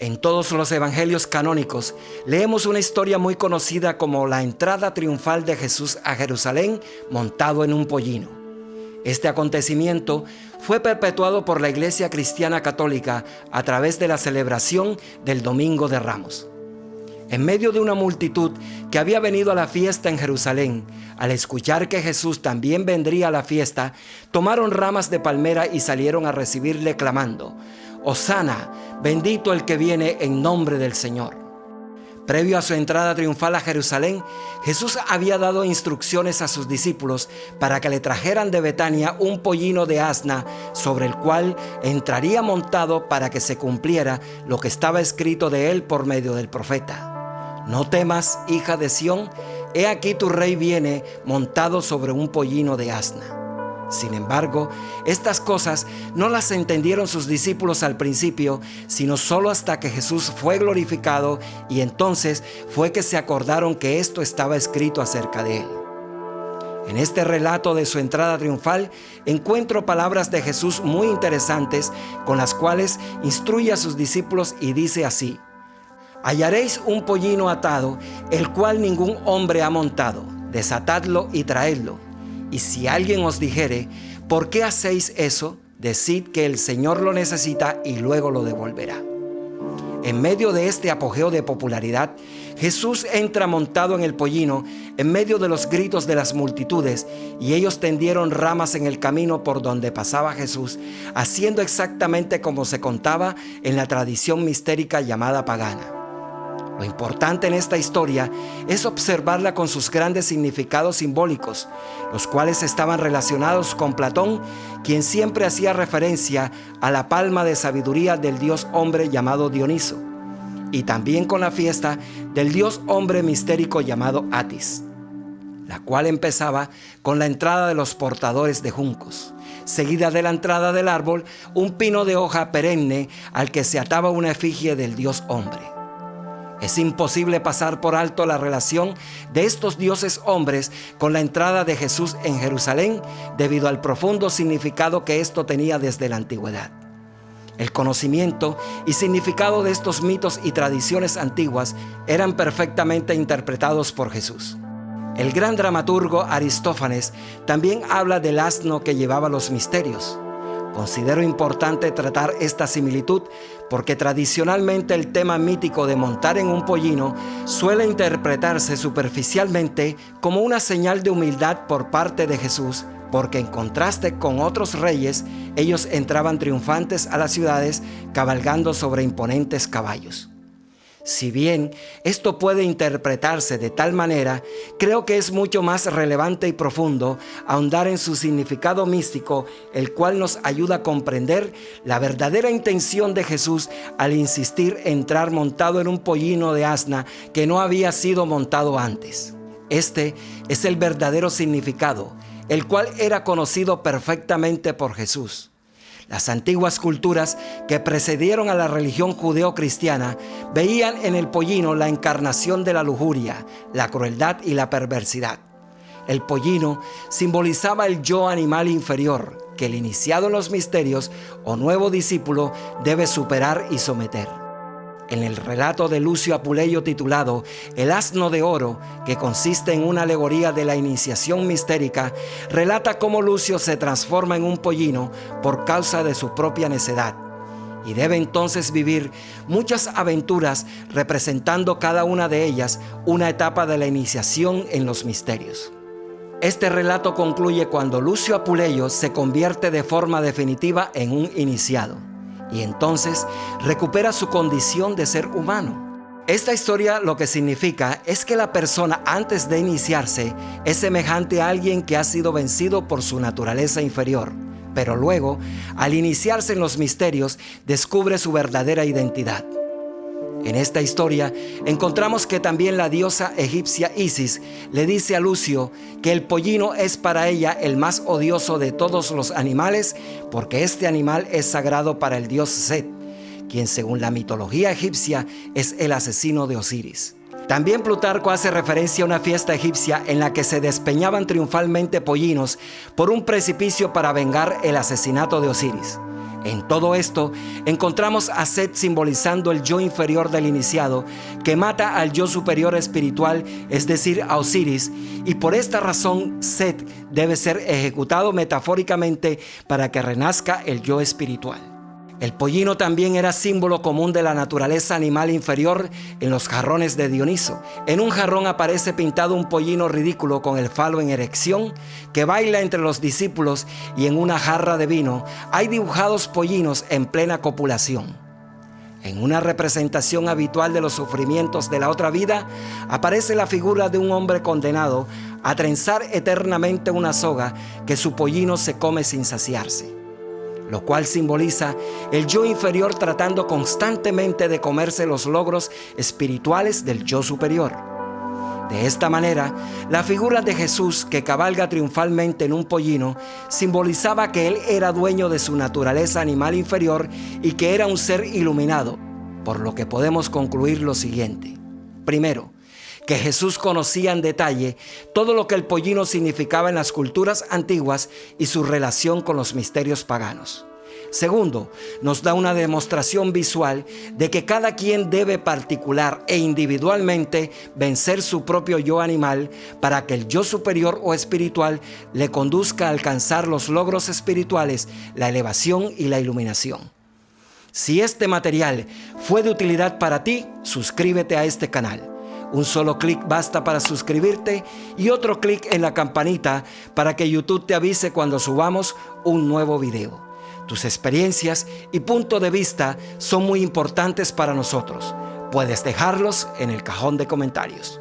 En todos los evangelios canónicos leemos una historia muy conocida como la entrada triunfal de Jesús a Jerusalén montado en un pollino. Este acontecimiento fue perpetuado por la Iglesia Cristiana Católica a través de la celebración del Domingo de Ramos. En medio de una multitud que había venido a la fiesta en Jerusalén, al escuchar que Jesús también vendría a la fiesta, tomaron ramas de palmera y salieron a recibirle clamando: «Hosana, bendito el que viene en nombre del Señor». Previo a su entrada triunfal a Jerusalén, Jesús había dado instrucciones a sus discípulos para que le trajeran de Betania un pollino de asna sobre el cual entraría montado para que se cumpliera lo que estaba escrito de él por medio del profeta: «No temas, hija de Sión, he aquí tu rey viene montado sobre un pollino de asna». Sin embargo, estas cosas no las entendieron sus discípulos al principio, sino solo hasta que Jesús fue glorificado, y entonces fue que se acordaron que esto estaba escrito acerca de él. En este relato de su entrada triunfal encuentro palabras de Jesús muy interesantes con las cuales instruye a sus discípulos y dice así: «Hallaréis un pollino atado, el cual ningún hombre ha montado. Desatadlo y traedlo. Y si alguien os dijere: ¿por qué hacéis eso?, decid que el Señor lo necesita y luego lo devolverá». En medio de este apogeo de popularidad, Jesús entra montado en el pollino en medio de los gritos de las multitudes, y ellos tendieron ramas en el camino por donde pasaba Jesús, haciendo exactamente como se contaba en la tradición mistérica llamada pagana. Lo importante en esta historia es observarla con sus grandes significados simbólicos, los cuales estaban relacionados con Platón, quien siempre hacía referencia a la palma de sabiduría del dios hombre llamado Dioniso, y también con la fiesta del dios hombre mistérico llamado Atis, la cual empezaba con la entrada de los portadores de juncos, seguida de la entrada del árbol, un pino de hoja perenne al que se ataba una efigie del dios hombre. Es imposible pasar por alto la relación de estos dioses hombres con la entrada de Jesús en Jerusalén, debido al profundo significado que esto tenía desde la antigüedad. El conocimiento y significado de estos mitos y tradiciones antiguas eran perfectamente interpretados por Jesús. El gran dramaturgo Aristófanes también habla del asno que llevaba los misterios. Considero importante tratar esta similitud porque tradicionalmente el tema mítico de montar en un pollino suele interpretarse superficialmente como una señal de humildad por parte de Jesús, porque en contraste con otros reyes, ellos entraban triunfantes a las ciudades cabalgando sobre imponentes caballos. Si bien esto puede interpretarse de tal manera, creo que es mucho más relevante y profundo ahondar en su significado místico, el cual nos ayuda a comprender la verdadera intención de Jesús al insistir en entrar montado en un pollino de asna que no había sido montado antes. Este es el verdadero significado, el cual era conocido perfectamente por Jesús. Las antiguas culturas que precedieron a la religión judeo-cristiana veían en el pollino la encarnación de la lujuria, la crueldad y la perversidad. El pollino simbolizaba el yo animal inferior que el iniciado en los misterios o nuevo discípulo debe superar y someter. En el relato de Lucio Apuleyo titulado El asno de oro, que consiste en una alegoría de la iniciación mistérica, relata cómo Lucio se transforma en un pollino por causa de su propia necedad, y debe entonces vivir muchas aventuras representando cada una de ellas una etapa de la iniciación en los misterios. Este relato concluye cuando Lucio Apuleyo se convierte de forma definitiva en un iniciado, y entonces recupera su condición de ser humano. Esta historia lo que significa es que la persona antes de iniciarse es semejante a alguien que ha sido vencido por su naturaleza inferior, pero luego, al iniciarse en los misterios, descubre su verdadera identidad. En esta historia encontramos que también la diosa egipcia Isis le dice a Lucio que el pollino es para ella el más odioso de todos los animales, porque este animal es sagrado para el dios Set, quien según la mitología egipcia es el asesino de Osiris. También Plutarco hace referencia a una fiesta egipcia en la que se despeñaban triunfalmente pollinos por un precipicio para vengar el asesinato de Osiris. En todo esto encontramos a Set simbolizando el yo inferior del iniciado, que mata al yo superior espiritual, es decir, a Osiris, y por esta razón Set debe ser ejecutado metafóricamente para que renazca el yo espiritual. El pollino también era símbolo común de la naturaleza animal inferior en los jarrones de Dioniso. En un jarrón aparece pintado un pollino ridículo con el falo en erección que baila entre los discípulos, y en una jarra de vino hay dibujados pollinos en plena copulación. En una representación habitual de los sufrimientos de la otra vida, aparece la figura de un hombre condenado a trenzar eternamente una soga que su pollino se come sin saciarse, lo cual simboliza el yo inferior tratando constantemente de comerse los logros espirituales del yo superior. De esta manera, la figura de Jesús, que cabalga triunfalmente en un pollino, simbolizaba que él era dueño de su naturaleza animal inferior y que era un ser iluminado, por lo que podemos concluir lo siguiente. Primero, que Jesús conocía en detalle todo lo que el pollino significaba en las culturas antiguas y su relación con los misterios paganos. Segundo, nos da una demostración visual de que cada quien debe particular e individualmente vencer su propio yo animal para que el yo superior o espiritual le conduzca a alcanzar los logros espirituales, la elevación y la iluminación. Si este material fue de utilidad para ti, suscríbete a este canal. Un solo clic basta para suscribirte y otro clic en la campanita para que YouTube te avise cuando subamos un nuevo video. Tus experiencias y punto de vista son muy importantes para nosotros. Puedes dejarlos en el cajón de comentarios.